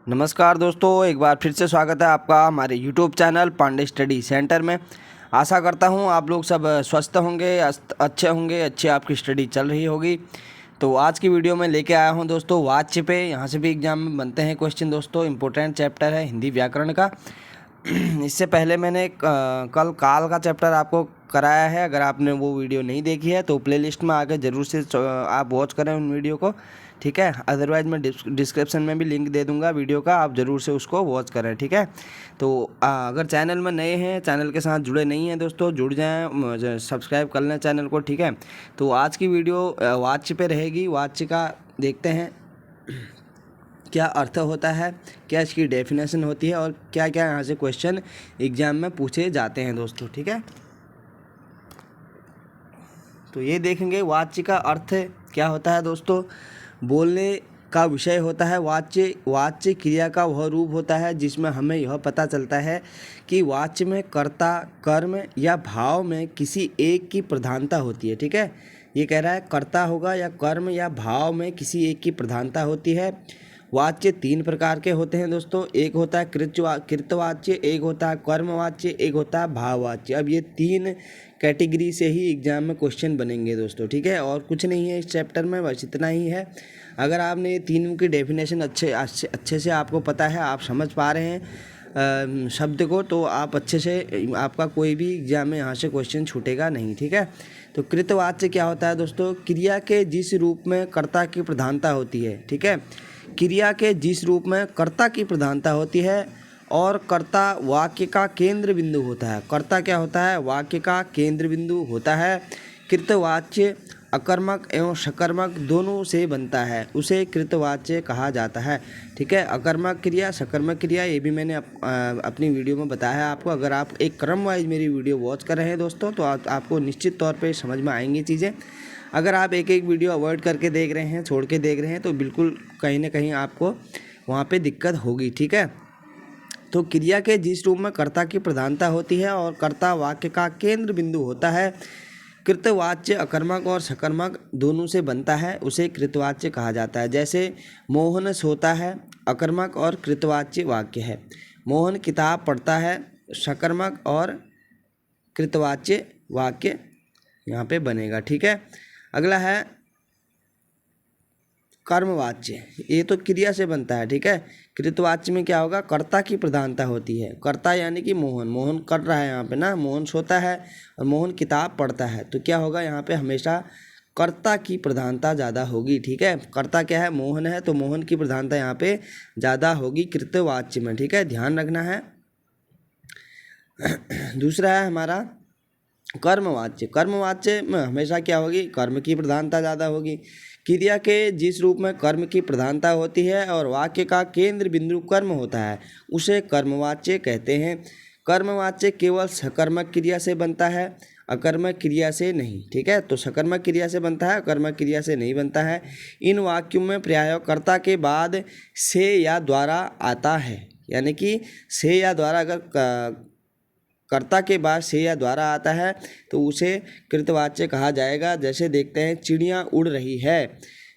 नमस्कार दोस्तों, एक बार फिर से स्वागत है आपका हमारे YouTube channel Pandey study centre में। आशा करता हूँ आप लोग सब स्वस्थ होंगे, अच्छे होंगे, अच्छी आपकी स्टडी चल रही होगी। तो आज की वीडियो में लेके आया हूँ दोस्तों वाच्य पे। यहाँ से भी एग्जाम में बनते हैं क्वेश्चन दोस्तों। इम्पोर्टेंट चैप्टर है हिंदी व्याकरण का। इससे पहले मैंने कल काल का चैप्टर आपको कराया है। अगर आपने वो वीडियो नहीं देखी है तो प्लेलिस्ट में आके ज़रूर से आप वॉच करें उन वीडियो को, ठीक है। अदरवाइज़ मैं डिस्क्रिप्शन में भी लिंक दे दूंगा वीडियो का, आप ज़रूर से उसको वॉच करें, ठीक है। तो अगर चैनल में नए हैं, चैनल के साथ जुड़े नहीं हैं दोस्तों, जुड़ जाएं, सब्सक्राइब कर लें चैनल को, ठीक है। तो आज की वीडियो वाच्य पे रहेगी। वाच्य का देखते हैं क्या अर्थ होता है, क्या इसकी डेफिनेशन होती है और क्या क्या यहाँ से क्वेश्चन एग्जाम में पूछे जाते हैं दोस्तों, ठीक है। तो ये देखेंगे वाच्य का अर्थ क्या होता है दोस्तों। बोलने का विषय होता है वाच्य। वाच्य क्रिया का वह रूप होता है जिसमें हमें यह पता चलता है कि वाच्य में कर्ता, कर्म या भाव में किसी एक की प्रधानता होती है, ठीक है। ये कह रहा है कर्ता होगा या कर्म या भाव में किसी एक की प्रधानता होती है। वाच्य तीन प्रकार के होते हैं दोस्तों। एक होता है कृतवाच्य, एक होता है कर्मवाच्य, एक होता है भाववाच्य। अब ये तीन कैटेगरी से ही एग्जाम में क्वेश्चन बनेंगे दोस्तों, ठीक है। और कुछ नहीं है इस चैप्टर में, बस इतना ही है। अगर आपने ये तीनों की डेफिनेशन अच्छे से आपको पता है, आप समझ पा रहे हैं शब्द को, तो आप अच्छे से, आपका कोई भी एग्जाम में यहाँ से क्वेश्चन छूटेगा नहीं, ठीक है। तो कृतवाच्य क्या होता है दोस्तों। क्रिया के जिस रूप में कर्ता की प्रधानता होती है, ठीक है। क्रिया के जिस रूप में कर्ता की प्रधानता होती है और कर्ता वाक्य का केंद्र बिंदु होता है। कर्ता क्या होता है, वाक्य का केंद्र बिंदु होता है। कृतवाच्य अकर्मक एवं सकर्मक दोनों से बनता है, उसे कृतवाच्य कहा जाता है, ठीक है। अकर्मक क्रिया, सकर्मक क्रिया, ये भी मैंने अपनी वीडियो में बताया है आपको। अगर आप एक क्रम वाइज मेरी वीडियो वॉच कर रहे हैं दोस्तों तो आपको निश्चित तौर पे समझ में आएंगी चीज़ें। अगर आप एक एक वीडियो अवॉइड करके देख रहे हैं, छोड़ के देख रहे हैं, तो बिल्कुल कहीं ना कहीं आपको वहाँ पे दिक्कत होगी, ठीक है। तो क्रिया के जिस रूप में कर्ता की प्रधानता होती है और कर्ता वाक्य का केंद्र बिंदु होता है, कृतवाच्य अकर्मक और सकर्मक दोनों से बनता है, उसे कृतवाच्य कहा जाता है। जैसे मोहन सोता है, अकर्मक और कृतवाच्य वाक्य है। मोहन किताब पढ़ता है, सकर्मक और कृतवाच्य वाक्य यहाँ पे बनेगा, ठीक है। अगला है कर्मवाच्य। ये तो क्रिया से बनता है, ठीक है। कृतवाच्य में क्या होगा, कर्ता की प्रधानता होती है। कर्ता यानी कि मोहन, मोहन कर रहा है यहाँ पे ना, मोहन सोता है और मोहन किताब पढ़ता है, तो क्या होगा यहाँ पे हमेशा कर्ता की प्रधानता ज़्यादा होगी, ठीक है। कर्ता क्या है, मोहन है, तो मोहन की प्रधानता यहाँ पे ज़्यादा होगी कृतवाच्य में, ठीक है, ध्यान रखना है। दूसरा है हमारा कर्मवाच्य। कर्मवाच्य में हमेशा क्या होगी, कर्म की प्रधानता ज़्यादा होगी। क्रिया के जिस रूप में कर्म की प्रधानता होती है और वाक्य का केंद्र बिंदु कर्म होता है, उसे कर्मवाच्य कहते हैं। कर्मवाच्य केवल सकर्मक क्रिया से बनता है, अकर्मक क्रिया से नहीं, ठीक है। तो सकर्मक क्रिया से बनता है, अकर्मक क्रिया से नहीं बनता है। इन वाक्यों में प्रायः कर्ता के बाद से या द्वारा आता है, यानी कि से या द्वारा, अगर कर्ता के बाद से या द्वारा आता है तो उसे कृतवाच्य कहा जाएगा। जैसे देखते हैं, चिड़िया उड़ रही है,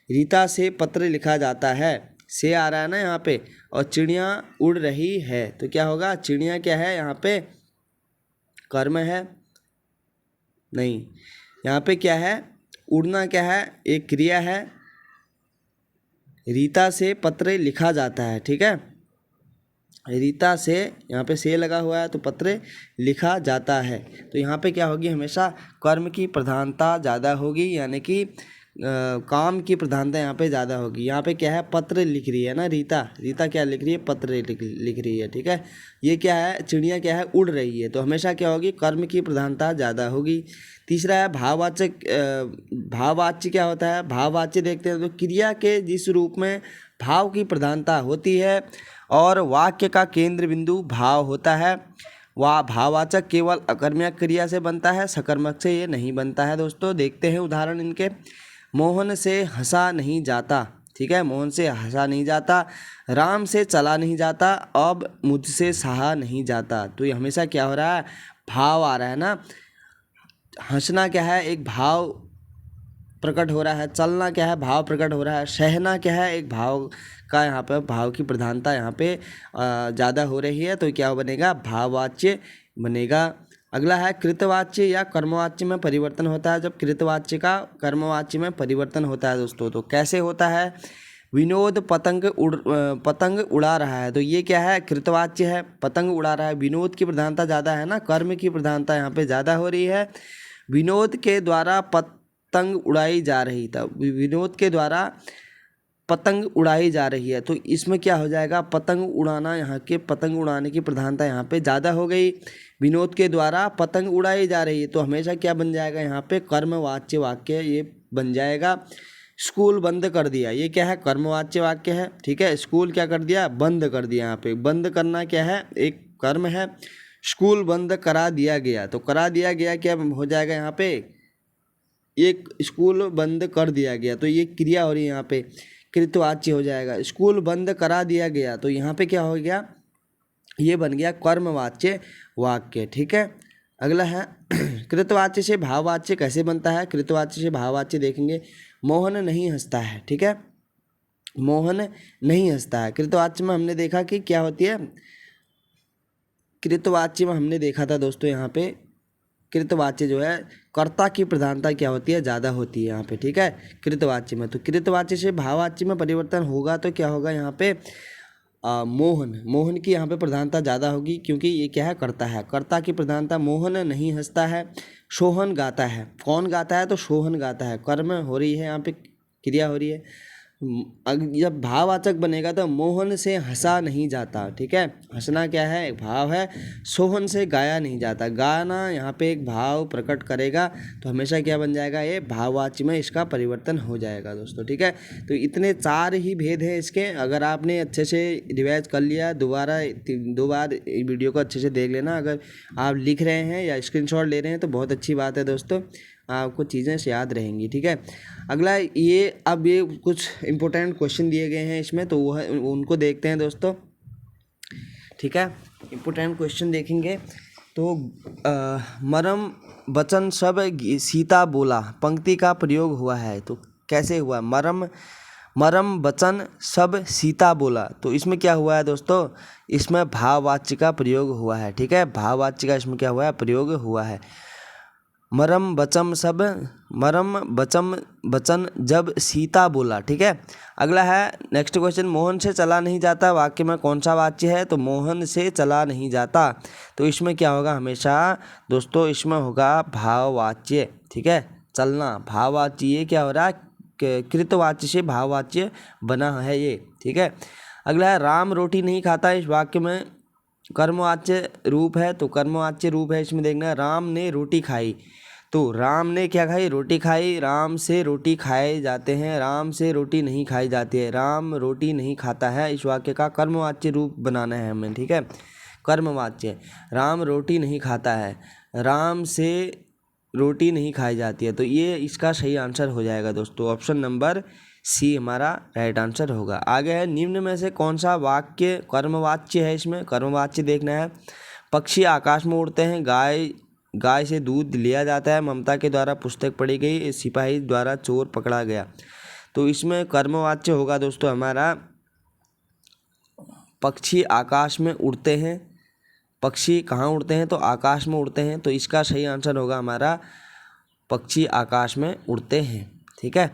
रीता से पत्र लिखा जाता है, से आ रहा है ना यहाँ पे, और चिड़िया उड़ रही है, तो क्या होगा, चिड़िया क्या है यहाँ पे, कर्म है, नहीं, यहाँ पे क्या है, उड़ना क्या है, एक क्रिया है। रीता से पत्र लिखा जाता है, ठीक है। रीता से, यहाँ पे से लगा हुआ है तो पत्र लिखा जाता है, तो यहाँ पे क्या होगी, हमेशा कर्म की प्रधानता ज़्यादा होगी, यानी कि काम की प्रधानता यहाँ पे ज़्यादा होगी। यहाँ पे क्या है, पत्र लिख रही है ना रीता, रीता क्या लिख रही है, पत्र लिख रही है, ठीक है। ये क्या है, चिड़िया क्या है, उड़ रही है, तो हमेशा क्या होगी, कर्म की प्रधानता ज़्यादा होगी। तीसरा है भाववाचक। भाववाच्य क्या होता है, भाववाच्य देखते हैं तो क्रिया के जिस रूप में भाव की प्रधानता होती है और वाक्य का केंद्र बिंदु भाव होता है, वह भाववाचक केवल अकर्मक क्रिया से बनता है, सकर्मक से ये नहीं बनता है दोस्तों। देखते हैं उदाहरण इनके। मोहन से हंसा नहीं जाता, ठीक है, मोहन से हंसा नहीं जाता। राम से चला नहीं जाता, अब मुझसे सहा नहीं जाता, तो ये हमेशा क्या हो रहा है, भाव आ रहा है ना। हंसना क्या है, एक भाव प्रकट हो रहा है, चलना क्या है, भाव प्रकट हो रहा है, सहना क्या है, एक भाव का यहाँ पे भाव की प्रधानता यहाँ पे ज़्यादा हो रही है, तो क्या बनेगा, भाववाच्य बनेगा। अगला है कृतवाच्य या कर्मवाच्य में परिवर्तन होता है। जब कृतवाच्य का कर्मवाच्य में परिवर्तन होता है दोस्तों, तो कैसे होता है, विनोद पतंग उड़ा रहा है, तो ये क्या है, कृतवाच्य है, पतंग उड़ा रहा है। विनोद की प्रधानता ज़्यादा है ना, कर्म की प्रधानता यहाँ पे ज़्यादा हो रही है। विनोद के द्वारा पतंग उड़ाई जा रही था, विनोद के द्वारा पतंग उड़ाई जा रही है, तो इसमें क्या हो जाएगा, पतंग उड़ाना, यहाँ के पतंग उड़ाने की प्रधानता यहाँ पे ज़्यादा हो गई। विनोद के द्वारा पतंग उड़ाई जा रही है, तो हमेशा क्या बन जाएगा, यहाँ पे कर्मवाच्य वाक्य ये बन जाएगा। स्कूल बंद कर दिया, ये क्या है, कर्मवाच्य वाक्य है, ठीक है। स्कूल क्या कर दिया, बंद कर दिया, यहाँ पे बंद करना क्या है, एक कर्म है। स्कूल बंद करा दिया गया, तो करा दिया गया क्या हो जाएगा, यहाँ पे एक स्कूल बंद कर दिया गया, तो ये क्रिया हो रही है, यहाँ पे कृतवाच्य हो जाएगा। स्कूल बंद करा दिया गया, तो यहाँ पे क्या हो गया, ये बन गया कर्मवाच्य वाक्य, ठीक है। अगला है कृतवाच्य से भाववाच्य कैसे बनता है। कृतवाच्य से भाववाच्य देखेंगे, मोहन नहीं हंसता है, ठीक है, मोहन नहीं हंसता है। कृतवाच्य में हमने देखा कि क्या होती है, कृतवाच्य में हमने देखा था दोस्तों, यहाँ पे कृतवाच्य जो है कर्ता की प्रधानता क्या होती है, ज़्यादा होती है यहाँ पे, ठीक है, कृतवाच्य में। तो कृतवाच्य से भाववाच्य में परिवर्तन होगा तो क्या होगा, यहाँ पे मोहन की यहाँ पे प्रधानता ज़्यादा होगी, क्योंकि ये क्या है, कर्ता है, कर्ता की प्रधानता। मोहन नहीं हंसता है, सोहन गाता है, कौन गाता है, तो सोहन गाता है, कर्म हो रही है, यहाँ पे क्रिया हो रही है। जब भाववाचक बनेगा तो मोहन से हंसा नहीं जाता, ठीक है, हंसना क्या है, एक भाव है। सोहन से गाया नहीं जाता, गाना यहाँ पे एक भाव प्रकट करेगा, तो हमेशा क्या बन जाएगा, ये भाववाच्य में इसका परिवर्तन हो जाएगा दोस्तों, ठीक है। तो इतने 4 ही भेद हैं इसके। अगर आपने अच्छे से रिवाइज कर लिया, दो बार वीडियो को अच्छे से देख लेना। अगर आप लिख रहे हैं या स्क्रीनशॉट ले रहे हैं तो बहुत अच्छी बात है दोस्तों, आपको चीज़ें याद रहेंगी, ठीक है। अगला ये, अब ये कुछ इंपॉर्टेंट क्वेश्चन दिए गए हैं इसमें, तो वह उनको देखते हैं दोस्तों, ठीक है। इंपॉर्टेंट क्वेश्चन देखेंगे तो मरम वचन सब सीता बोला पंक्ति का प्रयोग हुआ है, तो कैसे हुआ, मरम वचन सब सीता बोला, तो इसमें क्या हुआ है दोस्तों, इसमें भाववाच्य का प्रयोग हुआ है, ठीक है, भाववाच्य का इसमें क्या हुआ है, प्रयोग हुआ है। मरम बचम बचन जब सीता बोला, ठीक है। अगला है नेक्स्ट क्वेश्चन, मोहन से चला नहीं जाता, वाक्य में कौन सा वाच्य है, तो मोहन से चला नहीं जाता, तो इसमें क्या होगा, हमेशा दोस्तों इसमें होगा भाववाच्य, ठीक है, चलना भाववाच्य, ये क्या हो रहा है, कृतवाच्य से भाववाच्य बना है ये, ठीक है। अगला है राम रोटी नहीं खाता, इस वाक्य में कर्मवाच्य रूप है, तो कर्मवाच्य रूप है इसमें देखना, राम ने रोटी खाई, तो राम ने क्या खाई, रोटी खाई, राम से रोटी खाए जाते हैं, राम से रोटी नहीं खाई जाती है, राम रोटी नहीं खाता है, इस वाक्य का कर्मवाच्य रूप बनाना है हमें, ठीक है, कर्मवाच्य, राम रोटी नहीं खाता है, राम से रोटी नहीं खाई जाती है, तो ये इसका सही आंसर हो जाएगा दोस्तों, ऑप्शन नंबर सी हमारा राइट आंसर होगा। आगे है, निम्न में से कौन सा वाक्य कर्मवाच्य है, इसमें कर्मवाच्य देखना है। पक्षी आकाश में उड़ते हैं, गाय से दूध लिया जाता है, ममता के द्वारा पुस्तक पढ़ी गई, सिपाही द्वारा चोर पकड़ा गया, तो इसमें कर्मवाच्य होगा दोस्तों हमारा पक्षी आकाश में उड़ते हैं। पक्षी कहाँ उड़ते हैं, तो आकाश में उड़ते हैं, तो इसका सही आंसर होगा हमारा पक्षी आकाश में उड़ते हैं, ठीक है।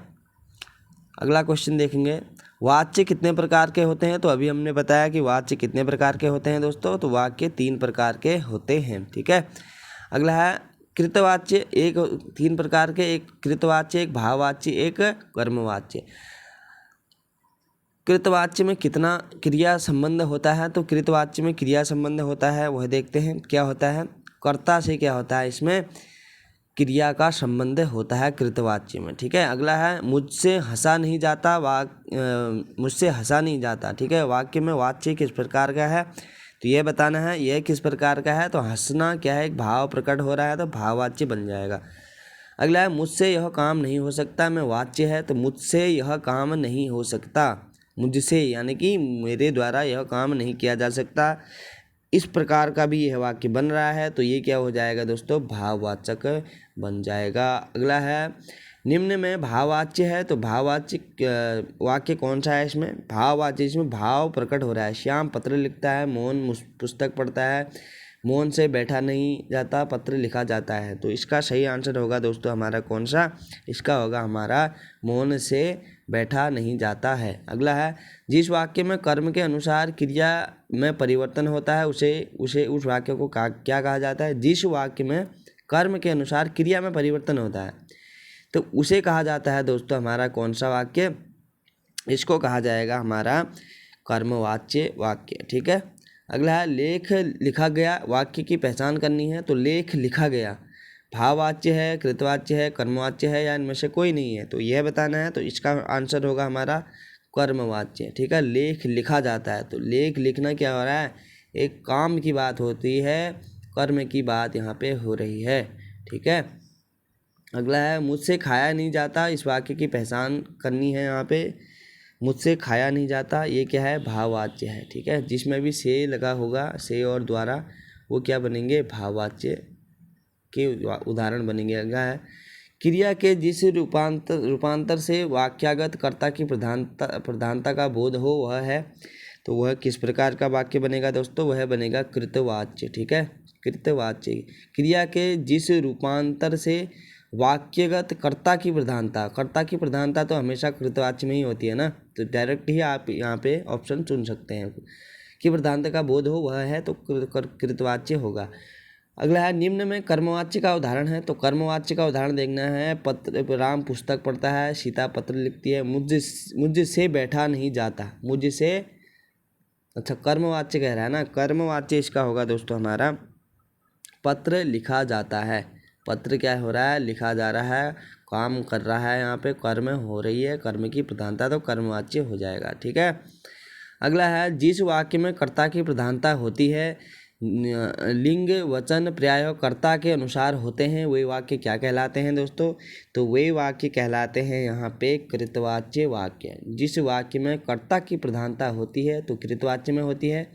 अगला क्वेश्चन देखेंगे, वाच्य कितने प्रकार के होते हैं, तो अभी हमने बताया कि वाच्य कितने प्रकार के होते हैं दोस्तों, तो वाक्य 3 प्रकार के होते हैं, ठीक है। अगला है कृतवाच्य, 3 प्रकार के, एक कृतवाच्य, एक भाववाच्य, एक कर्मवाच्य। कृतवाच्य में कितना क्रिया संबंध होता है, तो कृतवाच्य में क्रिया संबंध होता है, वह देखते हैं क्या होता है, कर्ता से क्या होता है, इसमें क्रिया का संबंध होता है कृतवाच्य में, ठीक है। अगला है मुझसे हंसा नहीं जाता, मुझसे हंसा नहीं जाता, ठीक है, वाक्य में वाच्य किस प्रकार का है, तो ये बताना है, यह किस प्रकार का है, तो हंसना क्या है, एक भाव प्रकट हो रहा है, तो भाववाच्य बन जाएगा। अगला है मुझसे यह काम नहीं हो सकता, में वाच्य है, तो मुझसे यह काम नहीं हो सकता, मुझसे यानी कि मेरे द्वारा यह काम नहीं किया जा सकता, इस प्रकार का भी यह वाक्य बन रहा है, तो ये क्या हो जाएगा दोस्तों, भाववाचक बन जाएगा। अगला है निम्न में भाववाच्य है, तो भाववाच्य वाक्य कौन सा है इसमें? भाववाच्य, इसमें भाव प्रकट हो रहा है। श्याम पत्र लिखता है, मोहन पुस्तक पढ़ता है, मोहन से बैठा नहीं जाता, पत्र लिखा जाता है। तो इसका सही आंसर होगा दोस्तों हमारा कौन सा? इसका होगा हमारा मोहन से बैठा नहीं जाता है। अगला है, जिस वाक्य में कर्म के अनुसार क्रिया में परिवर्तन होता है उसे उस वाक्य को क्या कहा जाता है? जिस वाक्य में कर्म के अनुसार क्रिया में परिवर्तन होता है तो उसे कहा जाता है दोस्तों हमारा कौन सा वाक्य? इसको कहा जाएगा हमारा कर्मवाच्य वाक्य। ठीक है। अगला है, लेख लिखा गया। वाक्य की पहचान करनी है, तो लेख लिखा गया भाववाच्य है, कृतवाच्य है, कर्मवाच्य है या इनमें से कोई नहीं है, तो यह बताना है। तो इसका आंसर होगा हमारा कर्मवाच्य। ठीक है। लेख लिखा जाता है, तो लेख लिखना क्या हो रहा है? एक काम की बात होती है, कर्म की बात यहाँ पे हो रही है। ठीक है। अगला है, मुझसे खाया नहीं जाता। इस वाक्य की पहचान करनी है यहाँ पे। मुझसे खाया नहीं जाता, ये क्या है? भाववाच्य है। ठीक है। जिसमें भी से लगा होगा, से और द्वारा, वो क्या बनेंगे? भाववाच्य के उदाहरण बनेंगे। अगला है, क्रिया के जिस रूपांतर से वाक्यागत कर्ता की प्रधानता का बोध हो वह है, तो वह किस प्रकार का वाक्य बनेगा दोस्तों? वह बनेगा कृतवाच्य। ठीक है। कृतवाच्य। क्रिया के जिस रूपांतर से वाक्यगत कर्ता की प्रधानता तो हमेशा कृतवाच्य में ही होती है ना, तो डायरेक्ट ही आप यहाँ पे ऑप्शन चुन सकते हैं कि प्रधानता का बोध हो वह है, तो कृतवाच्य होगा। अगला है, निम्न में कर्मवाच्य का उदाहरण है, तो कर्मवाच्य का उदाहरण देखना है। राम पुस्तक पढ़ता है, सीता पत्र लिखती है, मुझसे बैठा नहीं जाता, मुझसे, अच्छा कर्मवाच्य कह रहा है ना, कर्मवाच्य इसका होगा दोस्तों हमारा पत्र लिखा जाता है। पत्र क्या हो रहा है? लिखा जा रहा है, काम कर रहा है, यहाँ पे कर्म हो रही है, कर्म की प्रधानता, तो कर्मवाच्य हो जाएगा। ठीक है। अगला है, जिस वाक्य में कर्ता की प्रधानता होती है, लिंग वचन पर्याय कर्ता के अनुसार होते हैं, वे वाक्य क्या कहलाते हैं दोस्तों? तो वे वाक्य कहलाते हैं यहाँ पे कृतवाच्य वाक्य। जिस वाक्य में कर्ता की प्रधानता होती है तो कृतवाच्य में होती है,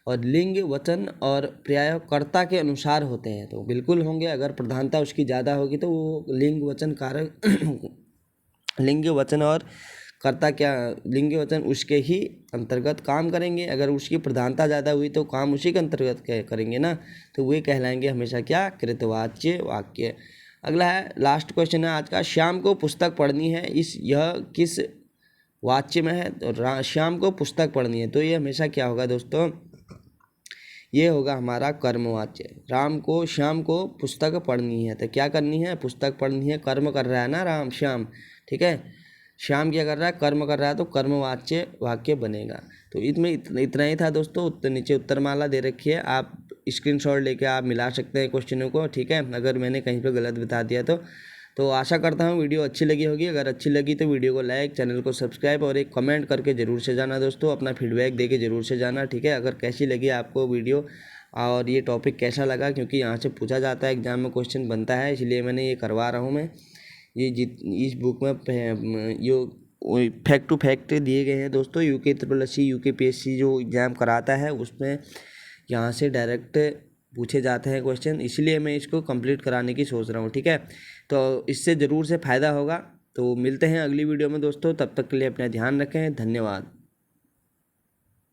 और लिंग वचन और पर्याय कर्ता के अनुसार होते हैं तो बिल्कुल होंगे। अगर प्रधानता उसकी ज़्यादा होगी तो वो लिंग वचन कारक लिंग वचन और कर्ता क्या, लिंग वचन उसके ही अंतर्गत काम करेंगे। अगर उसकी प्रधानता ज़्यादा हुई तो काम उसी के अंतर्गत करेंगे ना, तो वे कहलाएंगे हमेशा क्या? कृतवाच्य वाक्य। अगला है, लास्ट क्वेश्चन है आज का, श्याम को पुस्तक पढ़नी है, यह किस वाच्य में है? तो श्याम को पुस्तक पढ़नी है, तो ये हमेशा क्या होगा दोस्तों? ये होगा हमारा कर्मवाच्य। श्याम को पुस्तक पढ़नी है, तो क्या करनी है? पुस्तक पढ़नी है। कर्म कर रहा है ना श्याम। ठीक है। श्याम क्या कर रहा है? कर्म कर रहा है, तो कर्मवाच्य वाक्य बनेगा। तो इसमें इतना ही था दोस्तों। नीचे उत्तरमाला दे रखी है, आप स्क्रीनशॉट लेके आप मिला सकते हैं क्वेश्चनों को। ठीक है। अगर मैंने कहीं पे गलत बता दिया तो आशा करता हूँ वीडियो अच्छी लगी होगी। अगर अच्छी लगी तो वीडियो को लाइक, चैनल को सब्सक्राइब और एक कमेंट करके ज़रूर से जाना दोस्तों। अपना फीडबैक दे के ज़रूर से जाना। ठीक है। अगर कैसी लगी आपको वीडियो और ये टॉपिक कैसा लगा, क्योंकि यहाँ से पूछा जाता है, एग्जाम में क्वेश्चन बनता है, इसलिए मैंने ये करवा रहा हूँ मैं। ये इस बुक में यो फैक्ट टू फैक्ट दिए गए हैं दोस्तों। UKSSC UKPSC जो एग्ज़ाम कराता है उसमें यहाँ से डायरेक्ट पूछे जाते हैं क्वेश्चन, इसलिए मैं इसको कंप्लीट कराने की सोच रहा हूँ। ठीक है। तो इससे ज़रूर से फ़ायदा होगा। तो मिलते हैं अगली वीडियो में दोस्तों, तब तक के लिए अपना ध्यान रखें। धन्यवाद।